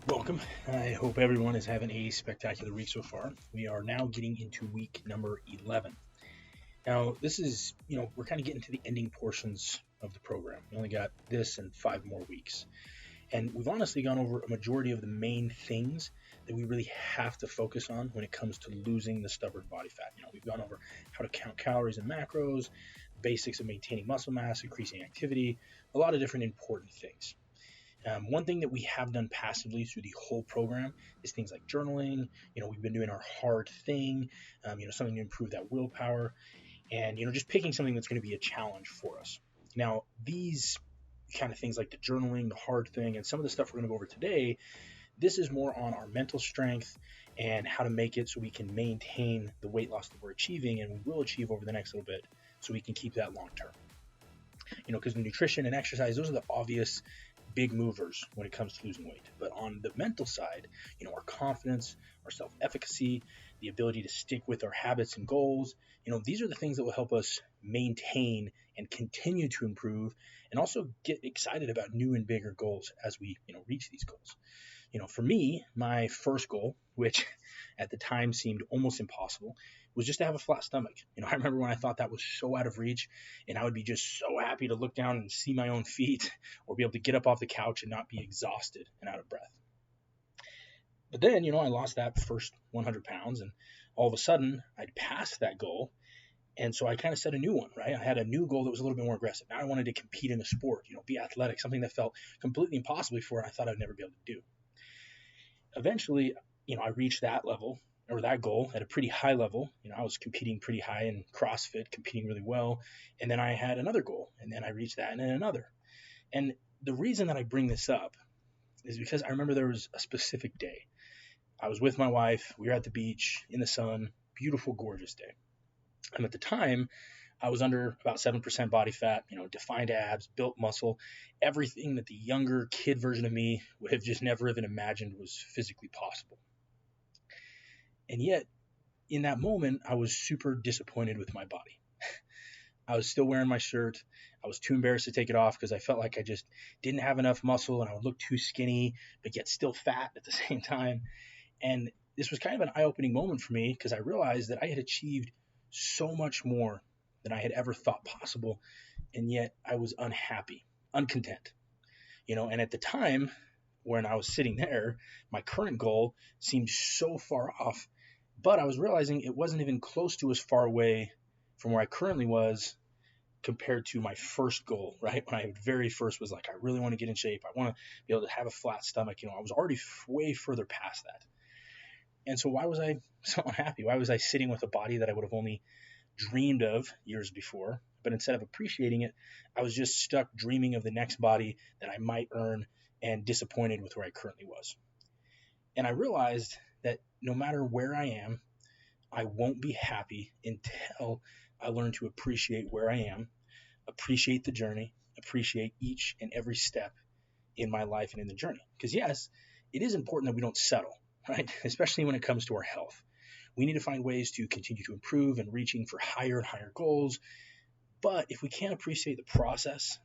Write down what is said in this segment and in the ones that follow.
Welcome. I hope everyone is having a spectacular week so far. We are now getting into week number 11. Now, this is, we're kind of getting to the ending portions of the program. We only got this and 5 more weeks. And we've honestly gone over a majority of the main things that we really have to focus on when it comes to losing the stubborn body fat. We've gone over how to count calories and macros, basics of maintaining muscle mass, increasing activity, a lot of different important things. One thing that we have done passively through the whole program is things like journaling. We've been doing our hard thing, something to improve that willpower, and just picking something that's going to be a challenge for us. Now, these kind of things like the journaling, the hard thing, and some of the stuff we're going to go over today, this is more on our mental strength and how to make it so we can maintain the weight loss that we're achieving and we will achieve over the next little bit so we can keep that long term. Because the nutrition and exercise, those are the obvious big movers when it comes to losing weight. But on the mental side, our confidence, our self-efficacy, the ability to stick with our habits and goals, these are the things that will help us maintain and continue to improve and also get excited about new and bigger goals as we, reach these goals. For me, my first goal, which at the time seemed almost impossible, was just to have a flat stomach. I remember when I thought that was so out of reach, and I would be just so happy to look down and see my own feet or be able to get up off the couch and not be exhausted and out of breath. But then, I lost that first 100 pounds, and all of a sudden, I'd passed that goal. And so I kind of set a new one, right? I had a new goal that was a little bit more aggressive. Now I wanted to compete in a sport, be athletic, something that felt completely impossible before, and I thought I'd never be able to do. Eventually, I reached that level or that goal at a pretty high level. I was competing pretty high in CrossFit, competing really well. And then I had another goal, and then I reached that and then another. And the reason that I bring this up is because I remember there was a specific day. I was with my wife. We were at the beach in the sun, beautiful, gorgeous day. And at the time, I was under about 7% body fat, defined abs, built muscle, everything that the younger kid version of me would have just never even imagined was physically possible. And yet, in that moment, I was super disappointed with my body. I was still wearing my shirt. I was too embarrassed to take it off because I felt like I just didn't have enough muscle and I would look too skinny, but yet still fat at the same time. And this was kind of an eye-opening moment for me because I realized that I had achieved so much more than I had ever thought possible, and yet I was unhappy, uncontent. And at the time when I was sitting there, my current goal seemed so far off, but I was realizing it wasn't even close to as far away from where I currently was compared to my first goal, right? When I very first was like, I really want to get in shape. I want to be able to have a flat stomach. I was already way further past that. And so why was I so unhappy? Why was I sitting with a body that I would have only dreamed of years before? But instead of appreciating it, I was just stuck dreaming of the next body that I might earn and disappointed with where I currently was. And I realized that no matter where I am, I won't be happy until I learn to appreciate where I am, appreciate the journey, appreciate each and every step in my life and in the journey. Because yes, it is important that we don't settle, right? Especially when it comes to our health. We need to find ways to continue to improve and reaching for higher and higher goals. But if we can't appreciate the process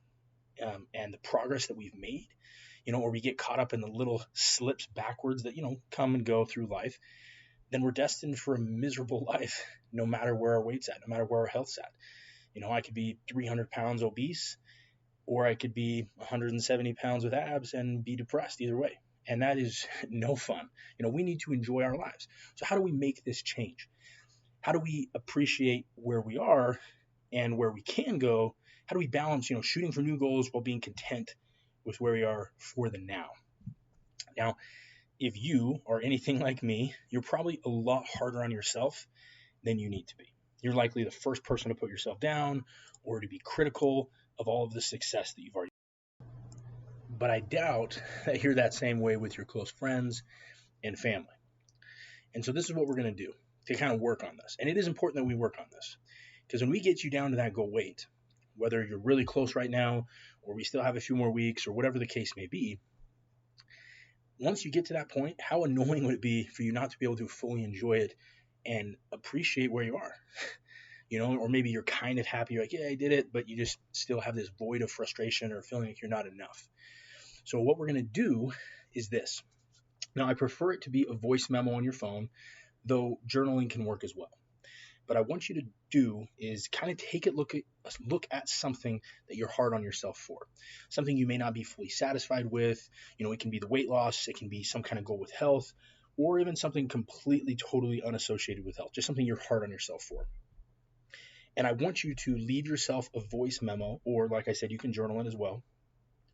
and the progress that we've made, or we get caught up in the little slips backwards that, come and go through life, then we're destined for a miserable life, no matter where our weight's at, no matter where our health's at. I could be 300 pounds obese, or I could be 170 pounds with abs and be depressed either way. And that is no fun. We need to enjoy our lives. So how do we make this change? How do we appreciate where we are and where we can go? How do we balance, shooting for new goals while being content with where we are for the now? Now, if you are anything like me, you're probably a lot harder on yourself than you need to be. You're likely the first person to put yourself down or to be critical of all of the success that you've already. But I doubt that you're that same way with your close friends and family. And so this is what we're going to do to kind of work on this. And it is important that we work on this because when we get you down to that goal weight, whether you're really close right now or we still have a few more weeks or whatever the case may be, once you get to that point, how annoying would it be for you not to be able to fully enjoy it and appreciate where you are? Or maybe you're kind of happy, you're like, yeah, I did it, but you just still have this void of frustration or feeling like you're not enough. So what we're going to do is this. Now, I prefer it to be a voice memo on your phone, though journaling can work as well. But I want you to do is kind of take a look at something that you're hard on yourself for, something you may not be fully satisfied with. It can be the weight loss, it can be some kind of goal with health, or even something completely, totally unassociated with health, just something you're hard on yourself for. And I want you to leave yourself a voice memo, or like I said, you can journal it as well,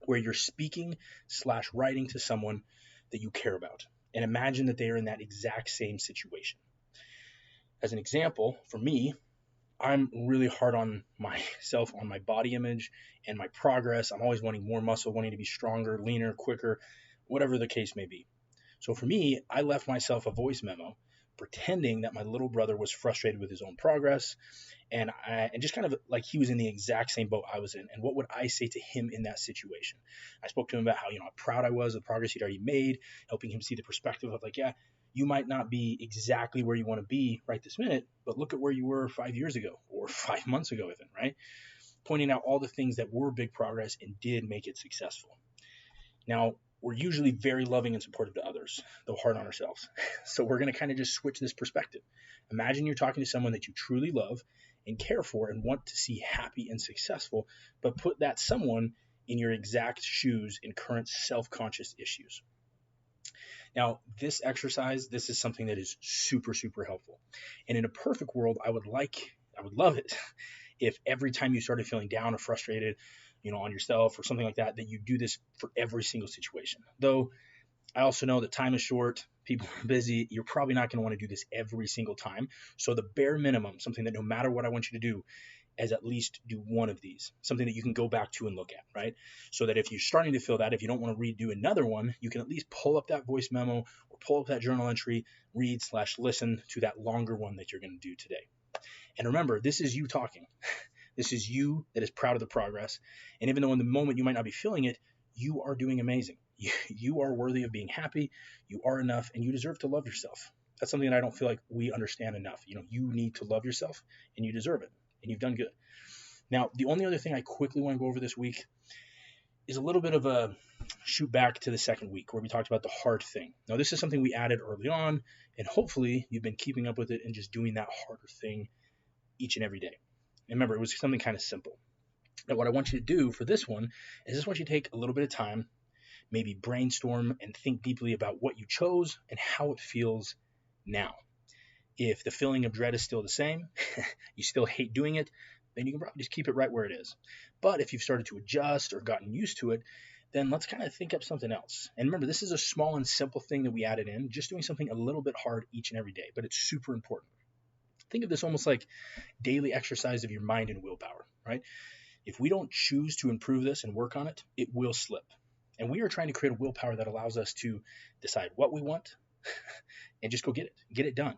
where you're speaking / writing to someone that you care about. And imagine that they are in that exact same situation. As an example, for me, I'm really hard on myself, on my body image and my progress. I'm always wanting more muscle, wanting to be stronger, leaner, quicker, whatever the case may be. So for me, I left myself a voice memo pretending that my little brother was frustrated with his own progress, and just kind of like he was in the exact same boat I was in. And what would I say to him in that situation? I spoke to him about how proud I was of the progress he'd already made, helping him see the perspective of like, yeah, you might not be exactly where you want to be right this minute, but look at where you were 5 years ago or 5 months ago even, right? Pointing out all the things that were big progress and did make it successful. Now, we're usually very loving and supportive to others, though hard on ourselves. So we're going to kind of just switch this perspective. Imagine you're talking to someone that you truly love and care for and want to see happy and successful, but put that someone in your exact shoes in current self-conscious issues. Now, this exercise, this is something that is super, super helpful. And in a perfect world, I would love it if every time you started feeling down or frustrated, on yourself or something like that, that you do this for every single situation. Though I also know that time is short, people are busy, you're probably not going to want to do this every single time. So the bare minimum, something that no matter what I want you to do, is at least do one of these, something that you can go back to and look at, right? So that if you're starting to feel that, if you don't want to redo another one, you can at least pull up that voice memo or pull up that journal entry, read / listen to that longer one that you're going to do today. And remember, this is you talking. This is you that is proud of the progress. And even though in the moment you might not be feeling it, you are doing amazing. You are worthy of being happy. You are enough, and you deserve to love yourself. That's something that I don't feel like we understand enough. You need to love yourself, and you deserve it, and you've done good. Now, the only other thing I quickly want to go over this week is a little bit of a shoot back to the second week where we talked about the hard thing. Now, this is something we added early on, and hopefully you've been keeping up with it and just doing that harder thing each and every day. And remember, it was something kind of simple. Now, what I want you to do for this one is just want you to take a little bit of time, maybe brainstorm and think deeply about what you chose and how it feels now. If the feeling of dread is still the same, you still hate doing it, then you can probably just keep it right where it is. But if you've started to adjust or gotten used to it, then let's kind of think up something else. And remember, this is a small and simple thing that we added in, just doing something a little bit hard each and every day, but it's super important. Think of this almost like daily exercise of your mind and willpower, right? If we don't choose to improve this and work on it, it will slip. And we are trying to create a willpower that allows us to decide what we want and just go get it done.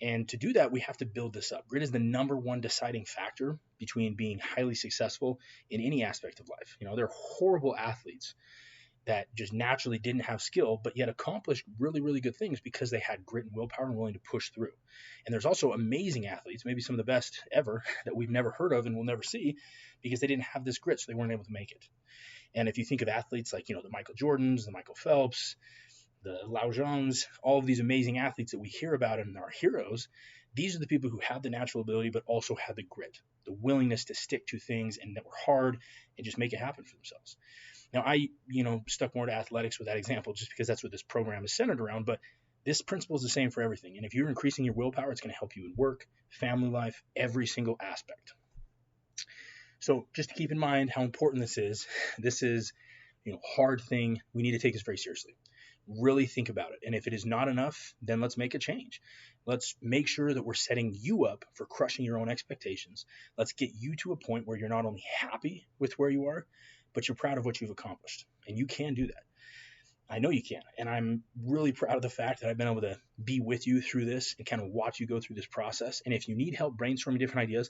And to do that, we have to build this up. Grit is the number one deciding factor between being highly successful in any aspect of life. There are horrible athletes that just naturally didn't have skill, but yet accomplished really, really good things because they had grit and willpower and willing to push through. And there's also amazing athletes, maybe some of the best ever, that we've never heard of and will never see because they didn't have this grit, so they weren't able to make it. And if you think of athletes like, the Michael Jordans, the Michael Phelps, the Lao Zhangs, all of these amazing athletes that we hear about and are heroes, these are the people who have the natural ability, but also have the grit, the willingness to stick to things and that were hard and just make it happen for themselves. Now, I, stuck more to athletics with that example just because that's what this program is centered around, but this principle is the same for everything. And if you're increasing your willpower, it's going to help you in work, family life, every single aspect. So just to keep in mind how important this is hard thing. We need to take this very seriously. Really think about it. And if it is not enough, then let's make a change. Let's make sure that we're setting you up for crushing your own expectations. Let's get you to a point where you're not only happy with where you are, but you're proud of what you've accomplished. And you can do that. I know you can. And I'm really proud of the fact that I've been able to be with you through this and kind of watch you go through this process. And if you need help brainstorming different ideas,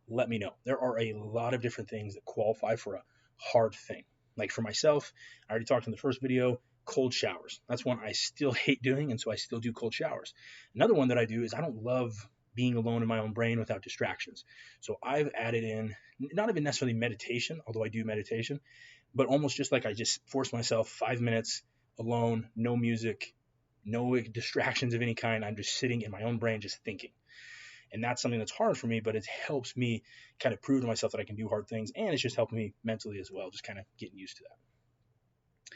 let me know. There are a lot of different things that qualify for a hard thing. Like for myself, I already talked in the first video, cold showers. That's one I still hate doing, and so I still do cold showers. Another one that I do is I don't love being alone in my own brain without distractions. So I've added in, not even necessarily meditation, although I do meditation, but almost just like I just force myself 5 minutes alone, no music, no distractions of any kind. I'm just sitting in my own brain, just thinking. And that's something that's hard for me, but it helps me kind of prove to myself that I can do hard things. And it's just helping me mentally as well, just kind of getting used to that.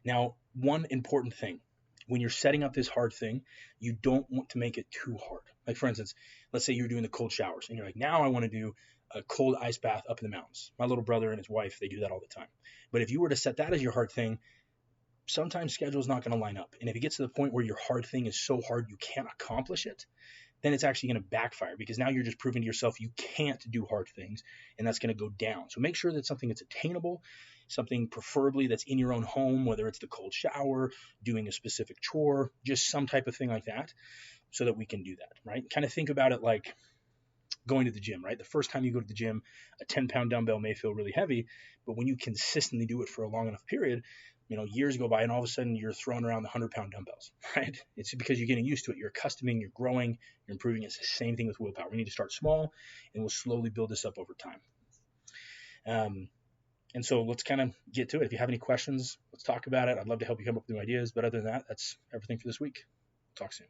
Now, one important thing when you're setting up this hard thing, you don't want to make it too hard. Like, for instance, let's say you're doing the cold showers and you're like, now I want to do a cold ice bath up in the mountains. My little brother and his wife, they do that all the time. But if you were to set that as your hard thing, sometimes schedule's not going to line up. And if it gets to the point where your hard thing is so hard you can't accomplish it, then it's actually going to backfire because now you're just proving to yourself you can't do hard things, and that's going to go down. So make sure that something that's attainable, something preferably that's in your own home, whether it's the cold shower, doing a specific chore, just some type of thing like that, so that we can do that, right? Kind of think about it like going to the gym, right? The first time you go to the gym, a 10-pound dumbbell may feel really heavy, but when you consistently do it for a long enough period, years go by and all of a sudden you're throwing around the 100-pound dumbbells, right? It's because you're getting used to it. You're accustoming, you're growing, you're improving. It's the same thing with willpower. We need to start small and we'll slowly build this up over time. And so let's kind of get to it. If you have any questions, let's talk about it. I'd love to help you come up with new ideas. But other than that, that's everything for this week. Talk soon.